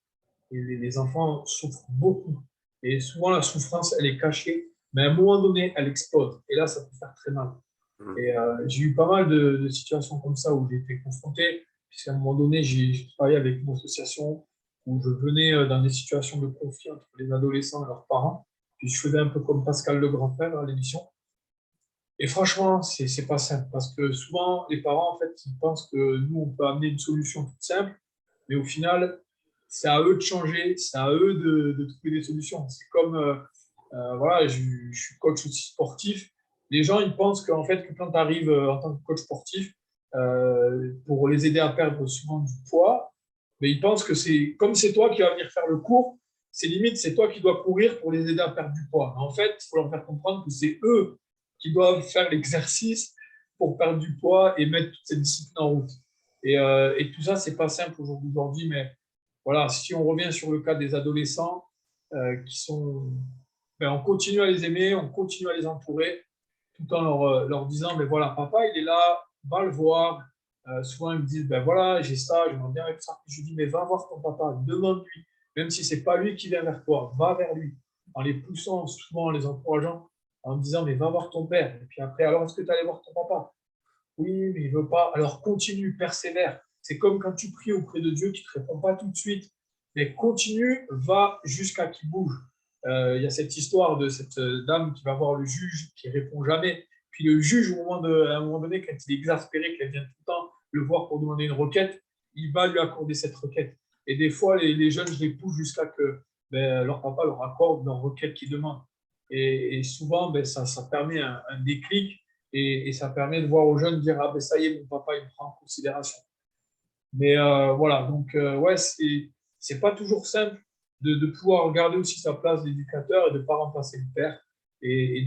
Et les enfants souffrent beaucoup. Et souvent, la souffrance, elle est cachée, mais à un moment donné, elle explose. Et là, ça peut faire très mal. Hmm. Et j'ai eu pas mal de situations comme ça où j'ai été confronté, puisqu'à un moment donné, j'ai travaillé avec une association où je venais dans des situations de conflit entre les adolescents et leurs parents. Puis je faisais un peu comme Pascal le grand frère à l'émission. Et franchement, c'est pas simple parce que souvent, les parents, en fait, ils pensent que nous, on peut amener une solution toute simple, mais au final, c'est à eux de changer, c'est à eux de trouver des solutions. C'est comme, voilà, je suis coach aussi sportif. Les gens, ils pensent qu'en fait, que quand tu arrives en tant que coach sportif, pour les aider à perdre souvent du poids, Mais ils pensent que c'est comme c'est toi qui vas venir faire le cours, c'est limite, c'est toi qui dois courir pour les aider à perdre du poids. Mais en fait, il faut leur faire comprendre que c'est eux qui doivent faire l'exercice pour perdre du poids et mettre toute cette discipline en route. Et tout ça, c'est pas simple aujourd'hui, mais voilà, si on revient sur le cas des adolescents qui sont, ben, on continue à les aimer, on continue à les entourer, tout en leur disant, ben voilà, papa, il est là, va le voir. Souvent, ils me disent, ben voilà, j'ai ça, j'aimerais bien avec ça. Je lui dis, mais va voir ton papa, demande-lui, même si c'est pas lui qui vient vers toi, va vers lui, en les poussant, souvent en les encourageant, en disant, mais va voir ton père. Et puis après, alors, est-ce que tu allais voir ton papa? Oui, mais il ne veut pas. Alors continue, persévère. C'est comme quand tu pries auprès de Dieu qui ne te répond pas tout de suite. Mais continue, va jusqu'à qu'il bouge. Il y a cette histoire de cette dame qui va voir le juge, qui ne répond jamais. Puis le juge, à un moment donné, quand il est exaspéré, qu'elle vient tout le temps le voir pour demander une requête, il va lui accorder cette requête. Et des fois, les jeunes, je les pousse jusqu'à que ben, leur papa leur accorde leur requête qu'ils demandent. Et souvent, ben, ça permet un déclic et ça permet de voir aux jeunes dire ah ben ça y est, mon papa il me prend en considération. Mais voilà, donc ouais, c'est pas toujours simple de pouvoir regarder aussi sa place d'éducateur et de ne pas remplacer le père et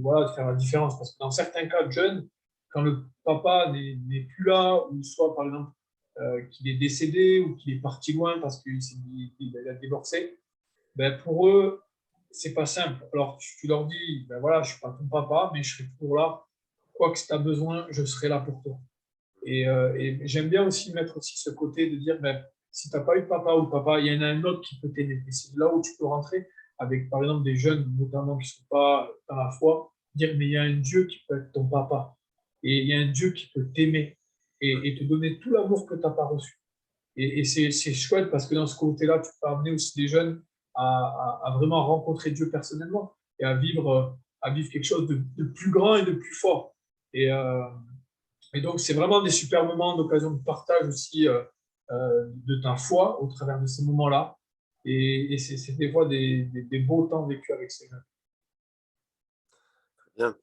voilà, de faire la différence. Parce que dans certains cas de jeunes, quand le papa n'est plus là, ou soit par exemple qu'il est décédé ou qu'il est parti loin parce qu'il a divorcé, ben pour eux, c'est pas simple. Alors, tu leur dis, ben voilà, je suis pas ton papa, mais je serai toujours là. Quoi que si tu as besoin, je serai là pour toi. Et j'aime bien aussi mettre aussi ce côté de dire, ben, si tu n'as pas eu de papa ou de papa, il y en a un autre qui peut t'aider. Et c'est là où tu peux rentrer avec, par exemple, des jeunes, notamment qui ne sont pas dans la foi, dire, mais il y a un Dieu qui peut être ton papa. Et il y a un Dieu qui peut t'aimer et te donner tout l'amour que tu n'as pas reçu. Et c'est chouette parce que dans ce côté-là, tu peux amener aussi des jeunes à vraiment rencontrer Dieu personnellement et à vivre quelque chose de plus grand et de plus fort. Et, euh, et donc, c'est vraiment des super moments d'occasion de partage aussi de ta foi au travers de ces moments-là. Et c'est des fois des beaux temps vécus avec ces jeunes. Bien.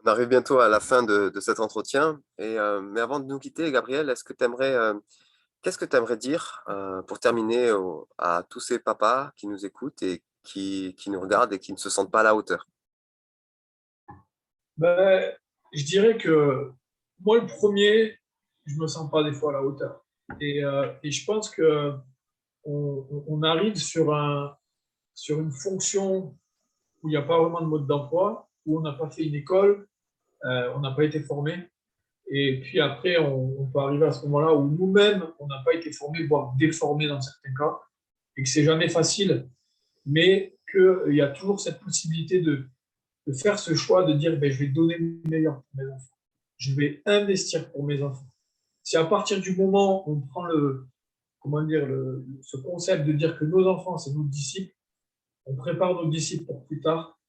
On arrive bientôt à la fin de cet entretien. Mais avant de nous quitter, Gabriel, qu'est-ce que tu aimerais dire pour terminer à tous ces papas qui nous écoutent et qui nous regardent et qui ne se sentent pas à la hauteur? Ben, je dirais que moi, le premier, je me sens pas des fois à la hauteur. Et je pense que on arrive sur une fonction où il n'y a pas vraiment de mode d'emploi, où on n'a pas fait une école, on n'a pas été formé. Et puis après, on peut arriver à ce moment-là où nous-mêmes, on n'a pas été formés, voire déformés dans certains cas, et que c'est jamais facile, mais qu'il y a toujours cette possibilité de faire ce choix de dire ben, je vais donner le meilleur pour mes enfants. Je vais investir pour mes enfants. Si à partir du moment où on prend comment dire, ce concept de dire que nos enfants, c'est nos disciples, on prépare nos disciples pour plus tard,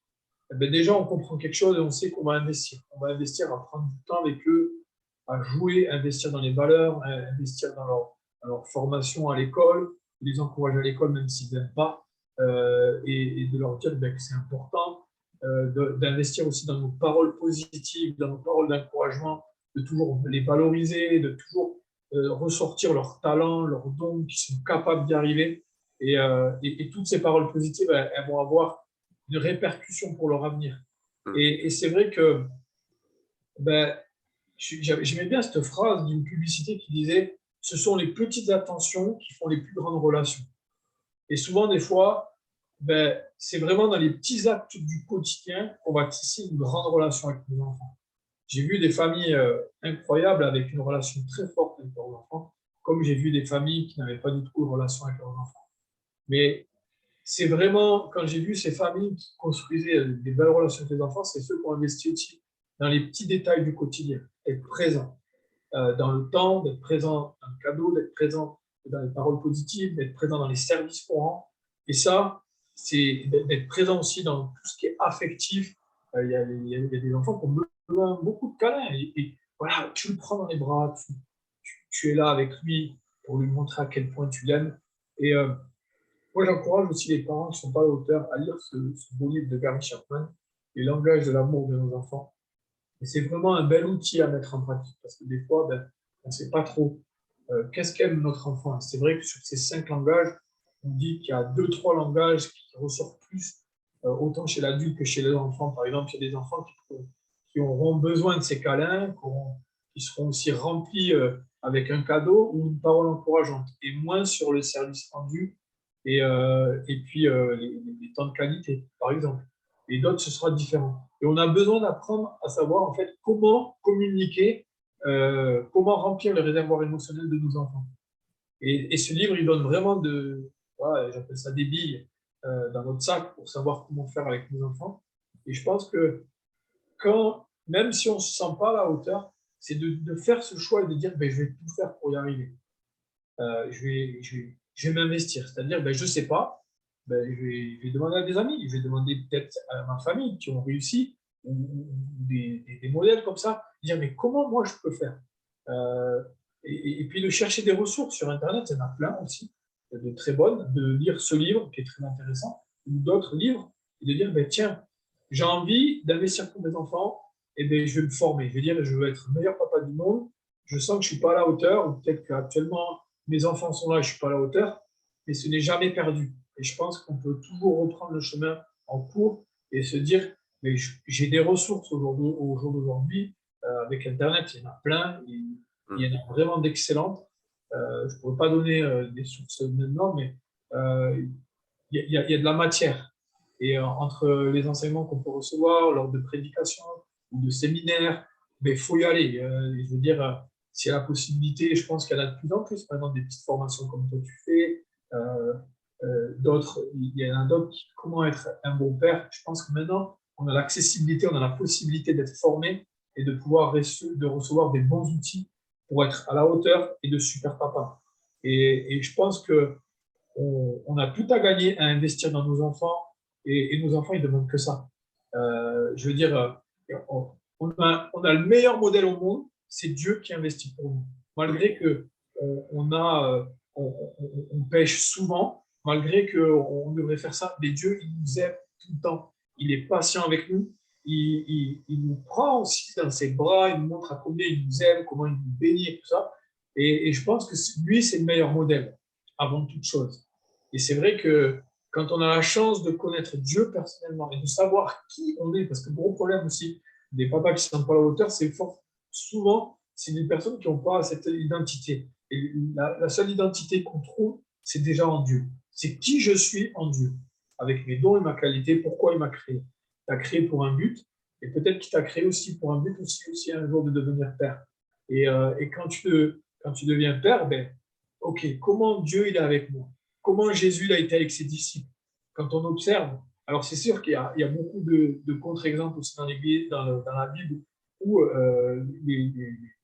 eh ben déjà, on comprend quelque chose et on sait qu'on va investir. On va investir à prendre du temps avec eux, à jouer, investir dans les valeurs, investir dans leur formation à l'école, les encourager à l'école même s'ils n'aiment pas, et de leur dire ben, que c'est important, d'investir aussi dans nos paroles positives, dans nos paroles d'encouragement, de toujours les valoriser, de toujours ressortir leurs talents, leurs dons, qui sont capables d'y arriver. Et toutes ces paroles positives, elles vont avoir une répercussion pour leur avenir. Hmm. Et c'est vrai que ben, j'aimais bien cette phrase d'une publicité qui disait ce sont les petites attentions qui font les plus grandes relations. Et souvent, des fois, ben, c'est vraiment dans les petits actes du quotidien qu'on va tisser une grande relation avec nos enfants. J'ai vu des familles incroyables avec une relation très forte avec leurs enfants, comme j'ai vu des familles qui n'avaient pas du tout de relation avec leurs enfants. Mais c'est vraiment, quand j'ai vu ces familles qui construisaient des belles relations avec les enfants, c'est ceux qui ont investi aussi dans les petits détails du quotidien, être présent dans le temps, d'être présent dans le cadeau, d'être présent dans les paroles positives, d'être présent dans les services qu'on rend. Et ça, c'est d'être présent aussi dans tout ce qui est affectif. Il y a des enfants qui ont besoin beaucoup de câlins. Et voilà, tu le prends dans les bras, tu es là avec lui pour lui montrer à quel point tu l'aimes. Et moi, j'encourage aussi les parents qui ne sont pas à la hauteur à lire ce beau livre de Gary Chapman, Les langages de l'amour de nos enfants. Et c'est vraiment un bel outil à mettre en pratique parce que des fois, ben, on ne sait pas trop. qu'est-ce qu'aime notre enfant. C'est vrai que sur ces 5 langages, on dit qu'il y a 2-3 langages qui ressortent plus, autant chez l'adulte que chez les enfants. Par exemple, il y a des enfants qui auront besoin de ces câlins, qui seront aussi remplis avec un cadeau ou une parole encourageante, et moins sur le service rendu et puis les temps de qualité, par exemple. Et d'autres, ce sera différent. Et on a besoin d'apprendre à savoir en fait comment communiquer, comment remplir le réservoir émotionnel de nos enfants. Et ce livre, il donne vraiment voilà, j'appelle ça des billes dans notre sac pour savoir comment faire avec nos enfants. Et je pense que même si on ne se sent pas à la hauteur, c'est de faire ce choix et de dire ben, je vais tout faire pour y arriver. Je vais m'investir. C'est-à-dire, ben, je ne sais pas, ben, je vais demander à des amis, je vais demander peut-être à ma famille qui ont réussi, ou des modèles comme ça, dire mais comment moi je peux faire et puis de chercher des ressources sur Internet, il y en a plein aussi, de très bonnes, de lire ce livre qui est très intéressant, ou d'autres livres, et de dire ben, tiens, j'ai envie d'investir pour mes enfants, et ben, je vais me former. Je vais dire, je veux être le meilleur papa du monde, je sens que je ne suis pas à la hauteur, ou peut-être qu'actuellement, mes enfants sont là, je ne suis pas à la hauteur, mais ce n'est jamais perdu. Et je pense qu'on peut toujours reprendre le chemin en cours et se dire, mais j'ai des ressources au jour d'aujourd'hui, avec Internet, il y en a plein, il y en a vraiment d'excellentes. Je ne pourrais pas donner des sources maintenant, mais il y a de la matière. Et entre les enseignements qu'on peut recevoir lors de prédications ou de séminaires, mais il faut y aller. Je veux dire, s'il y a la possibilité, je pense qu'il y en a de plus en plus maintenant des petites formations comme toi tu fais. D'autres, il y en a d'autres qui, comment être un bon père. Je pense que maintenant, on a l'accessibilité, on a la possibilité d'être formé et de pouvoir de recevoir des bons outils pour être à la hauteur et de super papa. Et je pense que on a tout à gagner à investir dans nos enfants et nos enfants, ils ne demandent que ça. Je veux dire, on a le meilleur modèle au monde, c'est Dieu qui investit pour nous. Malgré que on pêche souvent, malgré qu'on devrait faire ça, mais Dieu, il nous aime tout le temps. Il est patient avec nous. Il nous prend aussi dans ses bras, il nous montre à combien il nous aime, comment il nous bénit et tout ça. Et je pense que lui, c'est le meilleur modèle, avant toute chose. Et c'est vrai que quand on a la chance de connaître Dieu personnellement et de savoir qui on est, parce que le gros problème aussi des papas qui ne se sentent pas à la hauteur, c'est souvent, c'est des personnes qui n'ont pas cette identité. Et la seule identité qu'on trouve, c'est déjà en Dieu. C'est qui je suis en Dieu, avec mes dons et ma qualité, pourquoi il m'a créé. Il t'a créé pour un but, et peut-être qu'il t'a créé aussi pour un but aussi un jour de devenir père. Et quand tu deviens père, ben, ok, comment Dieu il est avec moi? Comment Jésus il a été avec ses disciples? Quand on observe, alors c'est sûr qu'il y a beaucoup de contre-exemples aussi dans l'Église, dans la Bible, où les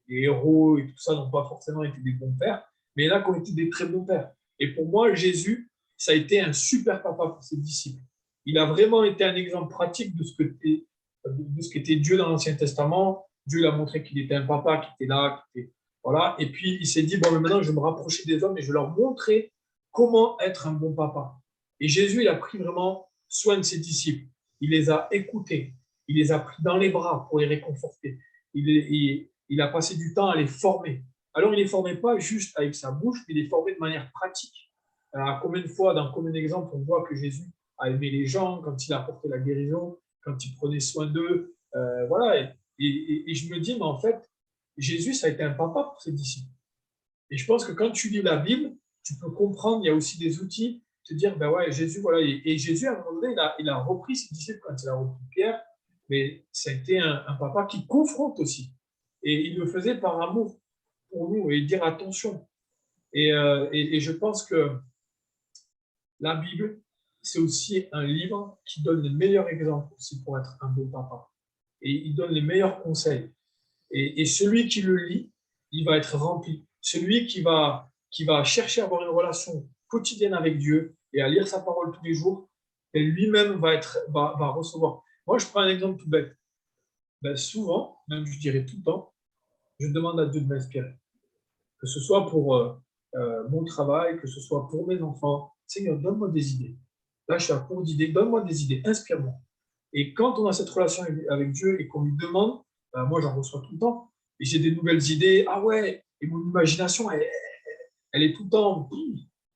héros et tout ça n'ont pas forcément été des bons pères, mais là, qui ont été des très bons pères. Et pour moi, Jésus, ça a été un super papa pour ses disciples. Il a vraiment été un exemple pratique de ce qu'était Dieu dans l'Ancien Testament. Dieu il a montré qu'il était un papa qui était là, voilà. Et puis il s'est dit, bon, mais maintenant je vais me rapprocher des hommes et je vais leur montrer comment être un bon papa. Et Jésus, il a pris vraiment soin de ses disciples. Il les a écoutés. Il les a pris dans les bras pour les réconforter. Il a passé du temps à les former. Alors, il ne les formait pas juste avec sa bouche, mais il les formait de manière pratique. Alors, combien de fois, dans combien d'exemples, on voit que Jésus a aimé les gens quand il a apporté la guérison, quand il prenait soin d'eux. Voilà. Et je me dis, mais en fait, Jésus, ça a été un papa pour ses disciples. Et je pense que quand tu lis la Bible, tu peux comprendre, il y a aussi des outils, te dire, ben ouais, Jésus, voilà. Et Jésus, à un moment donné, il a repris ses disciples quand il a repris Pierre, mais ça a été un papa qui confronte aussi. Et il le faisait par amour pour nous et dire attention. Et je pense que la Bible, c'est aussi un livre qui donne les meilleurs exemples aussi pour être un bon papa. Et il donne les meilleurs conseils. Et celui qui le lit, il va être rempli. Celui qui va chercher à avoir une relation quotidienne avec Dieu et à lire sa parole tous les jours, et lui-même va recevoir. Moi, je prends un exemple tout bête. Ben, souvent, même je dirais tout le temps, je demande à Dieu de m'inspirer. Que ce soit pour mon travail, que ce soit pour mes enfants. Seigneur, donne-moi des idées. Là, je suis à court d'idées. Donne-moi des idées. Inspire-moi. Et quand on a cette relation avec Dieu et qu'on lui demande, ben, moi, j'en reçois tout le temps. Et j'ai des nouvelles idées. Ah ouais, et mon imagination, elle est tout le temps.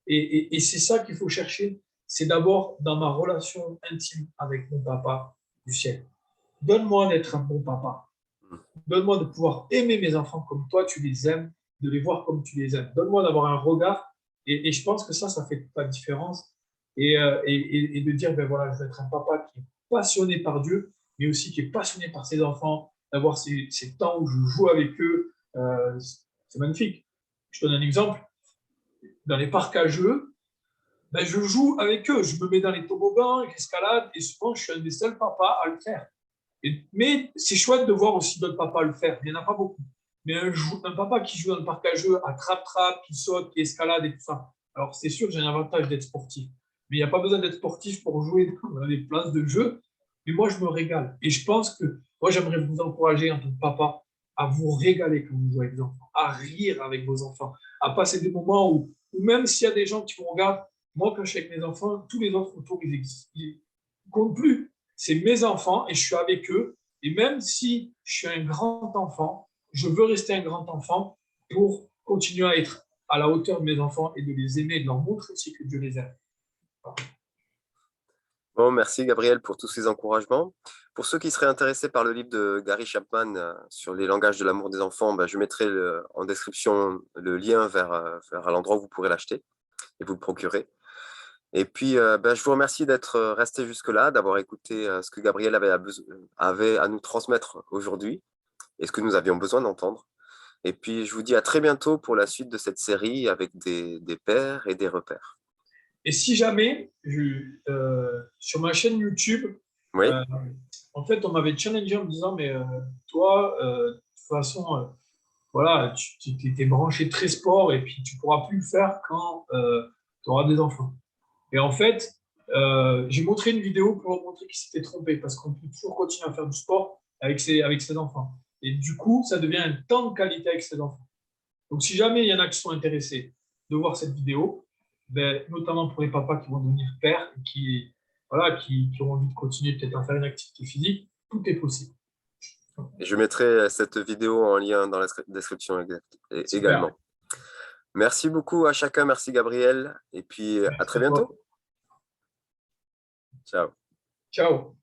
Et c'est ça qu'il faut chercher. C'est d'abord dans ma relation intime avec mon papa du ciel. Donne-moi d'être un bon papa. Donne-moi de pouvoir aimer mes enfants comme toi, tu les aimes, de les voir comme tu les aimes. Donne-moi d'avoir un regard. Et je pense que ça fait toute la différence. Et de dire, ben voilà, je vais être un papa qui est passionné par Dieu, mais aussi qui est passionné par ses enfants, d'avoir ces temps où je joue avec eux. C'est magnifique. Je te donne un exemple. Dans les parcs à jeux, ben, je joue avec eux. Je me mets dans les toboggans, l'escalade, et souvent, je suis un des seuls papas à le faire. Mais c'est chouette de voir aussi d'autres papas le faire. Il n'y en a pas beaucoup. Mais un papa qui joue dans le parc à jeux, à trappe-trappe, qui saute, qui escalade et tout ça. Alors, c'est sûr que j'ai un avantage d'être sportif. Mais il n'y a pas besoin d'être sportif pour jouer dans les places de jeu. Mais moi, je me régale. Et je pense que moi, j'aimerais vous encourager en tant que papa à vous régaler quand vous jouez avec vos enfants, à rire avec vos enfants, à passer des moments où même s'il y a des gens qui vous regardent, moi, quand je suis avec mes enfants, tous les autres autour, ils existent. Ils ne comptent plus. C'est mes enfants et je suis avec eux. Et même si je suis un grand enfant, je veux rester un grand enfant pour continuer à être à la hauteur de mes enfants et de les aimer et de leur montrer aussi que Dieu les aime. Bon, merci Gabriel pour tous ces encouragements. Pour ceux qui seraient intéressés par le livre de Gary Chapman sur les langages de l'amour des enfants, ben, je mettrai en description le lien vers l'endroit où vous pourrez l'acheter et vous le procurer. Et puis, ben, je vous remercie d'être resté jusque-là, d'avoir écouté ce que Gabriel avait à nous transmettre aujourd'hui et ce que nous avions besoin d'entendre. Et puis, je vous dis à très bientôt pour la suite de cette série avec des pères et des repères. Et si jamais, sur ma chaîne YouTube, Oui, euh, en fait, on m'avait challengé en me disant, mais toi, de toute façon, voilà, tu étais branché très sport et puis tu pourras plus le faire quand tu auras des enfants. Et en fait, j'ai montré une vidéo pour leur montrer qu'il s'était trompé parce qu'on peut toujours continuer à faire du sport avec ses enfants. Et du coup, ça devient un temps de qualité avec ses enfants. Donc, si jamais il y en a qui sont intéressés de voir cette vidéo, ben, notamment pour les papas qui vont devenir pères et voilà, qui ont envie de continuer peut-être à faire une activité physique, tout est possible. et je mettrai cette vidéo en lien dans la description Super. également. Merci beaucoup à chacun, merci Gabriel, et puis à Merci très à toi. bientôt. Ciao. Ciao.